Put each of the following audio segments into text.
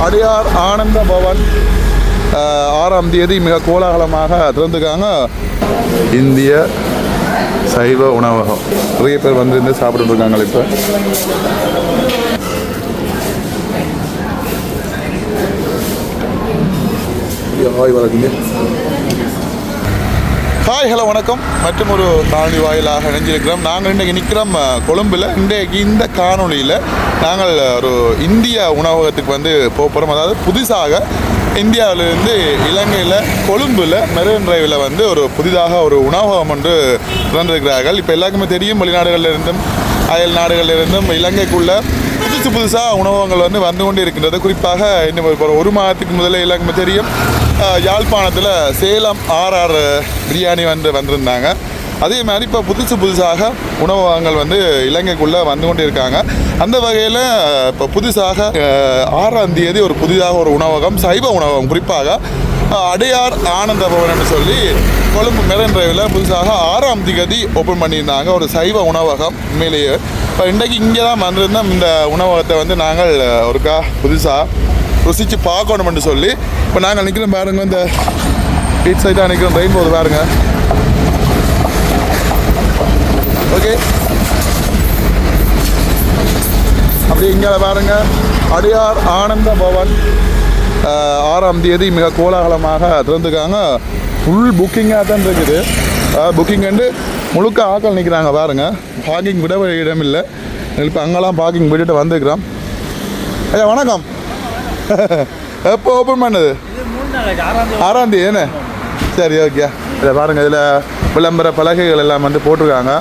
அடையார் ஆனந்த பவன் 6ஆம் தேதி மிக கோலாகலமாக திறந்துருக்காங்க. இந்திய சைவ உணவகம் நிறைய பேர் வந்து இருந்து சாப்பிட்டு இருக்காங்க. இப்போ ஹாய் ஹலோ வணக்கம். மற்றும் ஒரு காணொலி வாயிலாக இணைஞ்சிருக்கிறோம். நாங்கள் இன்றைக்கி நிற்கிறோம் கொழும்பில். இன்றைக்கு இந்த காணொலியில் நாங்கள் ஒரு இந்திய உணவகத்துக்கு வந்து போகிறோம். அதாவது புதுசாக இந்தியாவிலிருந்து இலங்கையில் கொழும்பில் மெரின் டிரைவில் வந்து ஒரு புதிதாக ஒரு உணவகம் ஒன்று திறந்திருக்கிறார்கள். இப்போ எல்லாருக்குமே தெரியும், வெளிநாடுகளிலிருந்தும் அயல் நாடுகளிலிருந்தும் இலங்கைக்குள்ளே புதுசாக உணவகங்கள் வந்து கொண்டு இருக்கின்றது. குறிப்பாக இன்னும் இப்போ ஒரு மாதத்துக்கு முதல்ல எல்லாருக்குமே தெரியும், யாழ்ப்பாணத்தில் சேலம் RR பிரியாணி வந்திருந்தாங்க. அதே மாதிரி இப்போ புதுசாக உணவகங்கள் வந்து இலங்கைக்குள்ளே வந்து கொண்டு இருக்காங்க. அந்த வகையில் இப்போ புதுசாக 6ஆம் தேதி ஒரு புதிதாக ஒரு உணவகம், சைவ உணவகம், குறிப்பாக அடையார் ஆனந்த பவன் என்று சொல்லி கொழும்பு மெரின் டிரைவில் புதுசாக 6ஆம் தேதி ஓப்பன் பண்ணியிருந்தாங்க. ஒரு சைவ உணவகம். உண்மையிலேயே இப்போ இன்றைக்கு இங்கே தான் வந்திருந்தோம். இந்த உணவகத்தை வந்து நாங்கள் ஒருக்கா புதுசாக ருசித்து பார்க்கணும்னு சொல்லி இப்போ நாங்கள் நிற்கிறோம். பாருங்க, இந்த பீச் சைடாக நிற்கிறோம். ரெயின் போது பாருங்க. ஓகே, அப்படி இங்கே பாருங்க, அடையார் ஆனந்த பவன் 6ஆம் தேதி மிக கோலாகலமாக திறந்துருக்காங்க. ஃபுல் புக்கிங்காக தான் இருக்குது. புக்கிங் வந்து முழுக்க ஆக்கள் நிற்கிறாங்க. பாருங்க, பார்க்கிங் விட இடம் இல்லை. இப்போ அங்கெல்லாம் பார்க்கிங் விட்டுட்டு வந்துருக்குறோம். ஐயா வணக்கம். எப்போ ஓப்பன் பண்ணது? 6ஆம் தேதி என்ன? சரி, ஓகே. இதில் பாருங்கள், இதில் விளம்பர பலகைகள் எல்லாம் வந்து போட்டிருக்காங்க.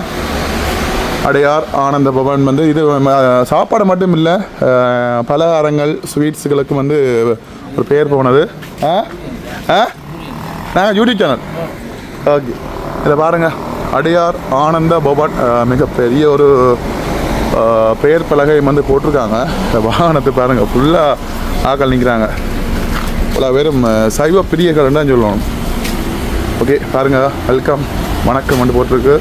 அடையார் ஆனந்த பவன் வந்து இது சாப்பாடு மட்டும் இல்லை, பலகாரங்கள், ஸ்வீட்ஸுகளுக்கும் வந்து ஒரு பேர் போனது. நாங்கள் யூடியூப் சேனல். ஓகே, இதில் பாருங்கள், அடையார் ஆனந்த பவன் மிகப்பெரிய ஒரு பெயர் பலகை வந்து போட்டிருக்காங்க. இந்த வாகனத்தை பாருங்கள், ஃபுல்லாக ஆக்கள் நிற்கிறாங்க. ஃபுல்லாக வெறும் சைவ பிரியர்கள் தான் சொல்லணும். ஓகே, பாருங்கள், வெல்கம், வணக்கம் வந்து போட்டிருக்கு.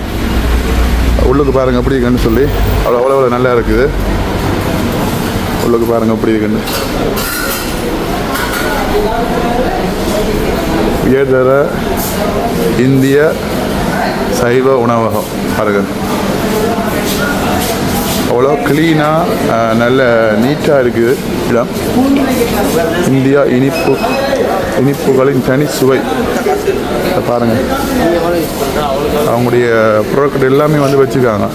உள்ளுக்கு பாருங்கள் எப்படி இருக்குன்னு சொல்லி. அவ்வளோ நல்லா இருக்குது. உள்ளுக்கு பாருங்கள் எப்படி இருக்குன்னு. உயர்தர இந்திய சைவ உணவகம் பாருங்கள். அவ்வளோ க்ளீனாக நல்ல நீட்டாக இருக்குது இடம். இந்தியா இனிப்புகளின் தனி சுவை பாருங்கள். அவங்களுடைய ப்ராடக்ட் எல்லாமே வந்து வச்சுருக்காங்க.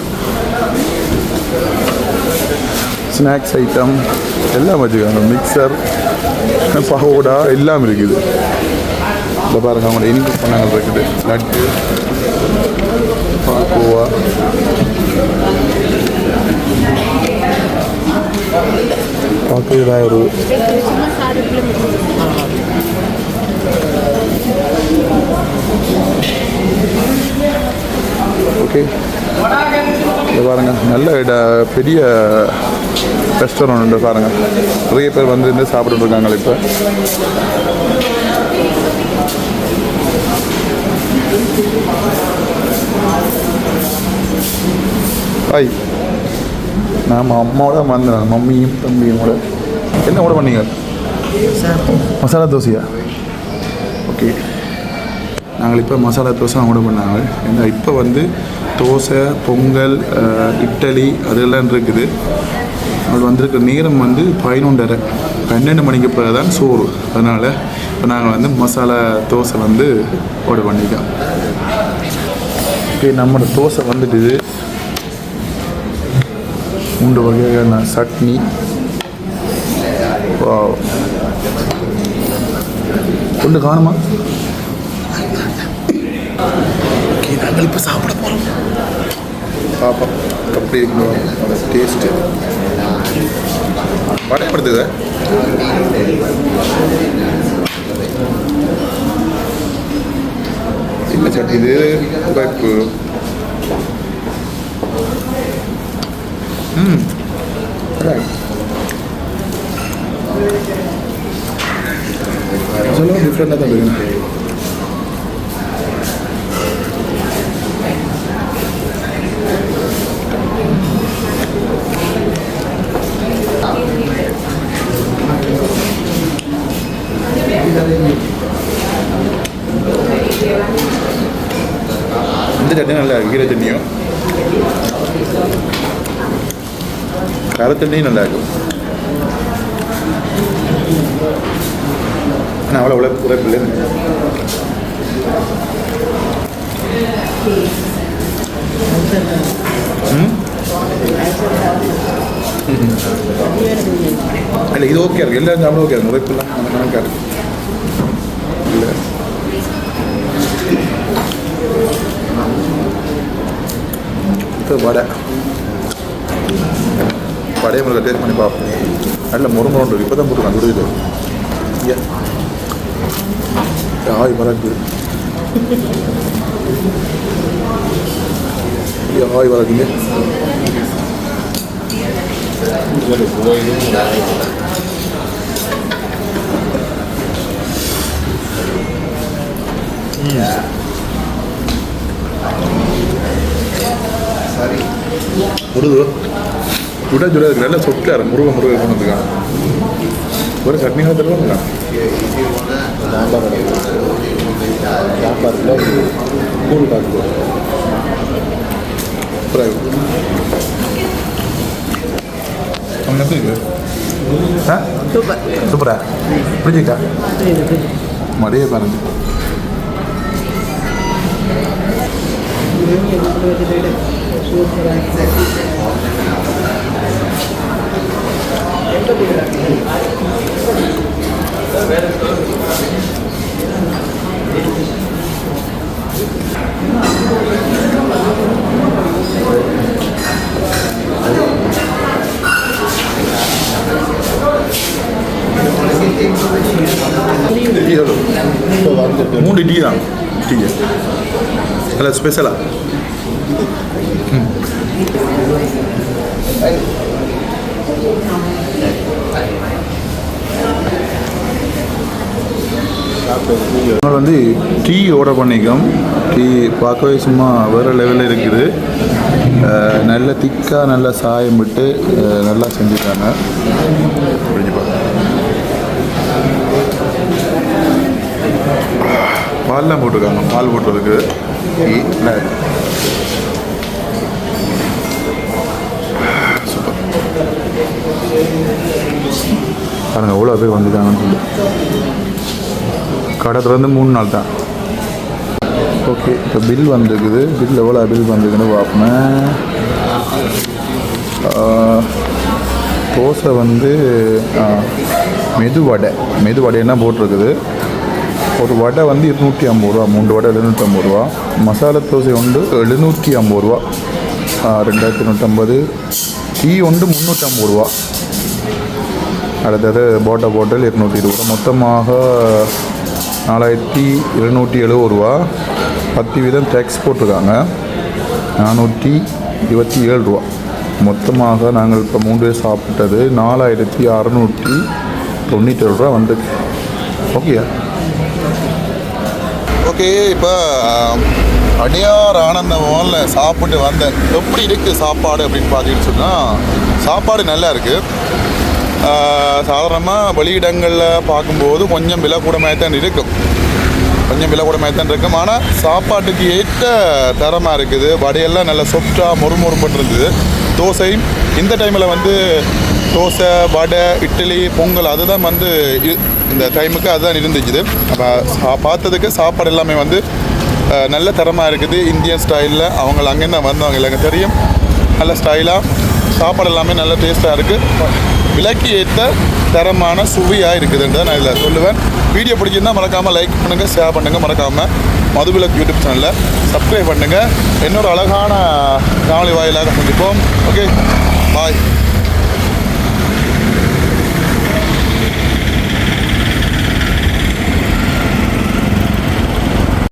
ஸ்நாக்ஸ் ஐட்டம் எல்லாம் வச்சுருக்காங்க. மிக்சர், பகோடா எல்லாம் இருக்குது. இதில் பாருங்கள், அவங்களுடைய இனிப்பு பண்டங்கள் இருக்குது. லட்டு, பால்கோவா, பார்க்கறதாக ஒரு ஓகே. இதை பாருங்கள், நல்ல பெரிய ரெஸ்டாரண்ட் உண்டு பாருங்கள். நிறைய பேர் வந்து இருந்து சாப்பிட்டு இருக்காங்க. இப்போ ஹாய், நாம் அம்மாவோட வந்தேன், மம்மியும் தம்பியும் கூட. என்ன ஆர்டர் பண்ணீங்க? மசாலா தோசையா? ஓகே, நாங்கள் இப்போ மசாலா தோசை ஆர்டர் பண்ணாங்க. ஏன்னா இப்போ வந்து தோசை, பொங்கல், இட்லி அதெல்லாம் இருக்குது. அது வந்திருக்கிற நேரம் வந்து 11:30 மணிக்கு பிறகு தான் சோறு. அதனால் இப்போ நாங்கள் வந்து மசாலா தோசை வந்து ஆர்டர் பண்ணிட்டோம். ஓகே, நம்மளோட தோசை வந்துட்டு 3 வகையான சட்னி. ஒன்று காணுமா? ஓகே, நாங்கள் இப்போ சாப்பிட போகிறோம். பார்ப்போம் அப்படி இருக்கணும் டேஸ்ட்டு. படையப்படுத்துங்க. என்ன சட்னி இது? உழைப்பு. சொல்லுங்கள், டிஃப்ரெண்டாக தான் இருக்குது. சட்னி நல்லா இருக்கு, கீரை சட்னியும் கார சட்னியும் நல்லா இருக்கும். ஆனால் அவ்வளோ உழைப்பு இல்லை. இல்லை இது ஓகே இருக்குது, எல்லாரும் சாப்பிட ஓகே இருக்குது, உழைப்பு இல்லாமல் நம்ம கணக்காக இருக்குது. இல்லை வடை வடையை முதல்ல டேஸ்ட் பண்ணி பார்ப்போம். நல்ல முருமுறை இருக்குது, இப்போ தான் போட்டுருக்கான் துடுது. ஆய் வளர்க்குது, ஆய் வளர்க்குங்க. முருது விட சொல்ல இருக்கு, நல்லா சொட்டாரு முருகை கொண்டுருக்காங்க. ஒரு சட்னியாக தருவாங்களா? சாம்பாரில் கூழ் காக்கு சூப்பர் சூப்பரா புரிஞ்சுக்கா மடியே பாருங்க. மூணு டீ தான், டீ நல்லா ஸ்பெஷலா. வந்து டீ ஆர்டர் பண்ணிக்கோம். டீ பார்க்கவே சும்மா வேறு லெவலில் இருக்குது. நல்ல திக்காக நல்லா சாயம் விட்டு நல்லா செஞ்சுட்டாங்க. பால்லாம் போட்டிருக்காங்க, பால் போட்டுருக்கு. Tea super. பாருங்கள் எவ்வளோ பேர் வந்துட்டாங்கன்னு சொல்லி. கடை திறந்து 3 நாள் தான். ஓகே, இப்போ பில் வந்துருக்குது. பில் எவ்வளோ பில் வந்துருக்குன்னு பார்ப்பேன். தோசை வந்து மெதுவடைன்னா போட்டிருக்குது. ஒரு வடை வந்து 250 ரூபா, 3 வடை 750 ரூபா. மசாலா தோசை ஒன்று 750 ரூபா, 2250. டீ ஒன்று 350 ரூபா. அடுத்தது பாட்டில் 220 ரூபா. மொத்தமாக 4770 ரூபா. 10 வீதம் டேக்ஸ் போட்டிருக்காங்க. 427 ரூபா. மொத்தமாக நாங்கள் இப்போ 3 பேர் சாப்பிட்டது 4697 ரூபா வந்து. ஓகேயா? ஓகே, இப்போ அடியார் ஆனந்த பவனில் சாப்பிட்டு வந்தேன். எப்படி இருக்குது சாப்பாடு அப்படின்னு பார்த்துக்கிட்டு சொன்னால், சாப்பாடு நல்லா இருக்குது. சாதாரணமாக வெளியிடங்களில் பார்க்கும்போது கொஞ்சம் விலை கூடமாக தான் இருக்கும், ஆனால் சாப்பாட்டுக்கு ஏற்ற தரமாக இருக்குது. வடையெல்லாம் நல்லா சாஃப்டாக மொறுமொறுப்புன்னு இருந்தது. தோசையும் இந்த டைமில் வந்து தோசை, வடை, இட்லி, பொங்கல் அதுதான் வந்து இந்த டைமுக்கு அதுதான் இருந்துச்சு. அப்போ பார்த்ததுக்கு சாப்பாடு எல்லாமே வந்து நல்ல தரமாக இருக்குது. இந்தியன் ஸ்டைலில் அவங்க அங்கேருந்து தான் வந்தவங்க இல்லைங்க தெரியும். நல்ல ஸ்டைலாக சாப்பாடு எல்லாமே நல்ல டேஸ்ட்டாக இருக்குது. விலைக்கு ஏற்ற தரமான சுவையாக இருக்குதுன்றதை நான் இதில் சொல்லுவேன். வீடியோ பிடிச்சிருந்தால் மறக்காமல் லைக் பண்ணுங்கள், ஷேர் பண்ணுங்கள். மறக்காமல் மதுவிலக்கு யூடியூப் சேனலில் சப்ஸ்கிரைப் பண்ணுங்கள். இன்னொரு அழகான காணொளி வாயிலாக சந்திப்போம். ஓகே, பாய்.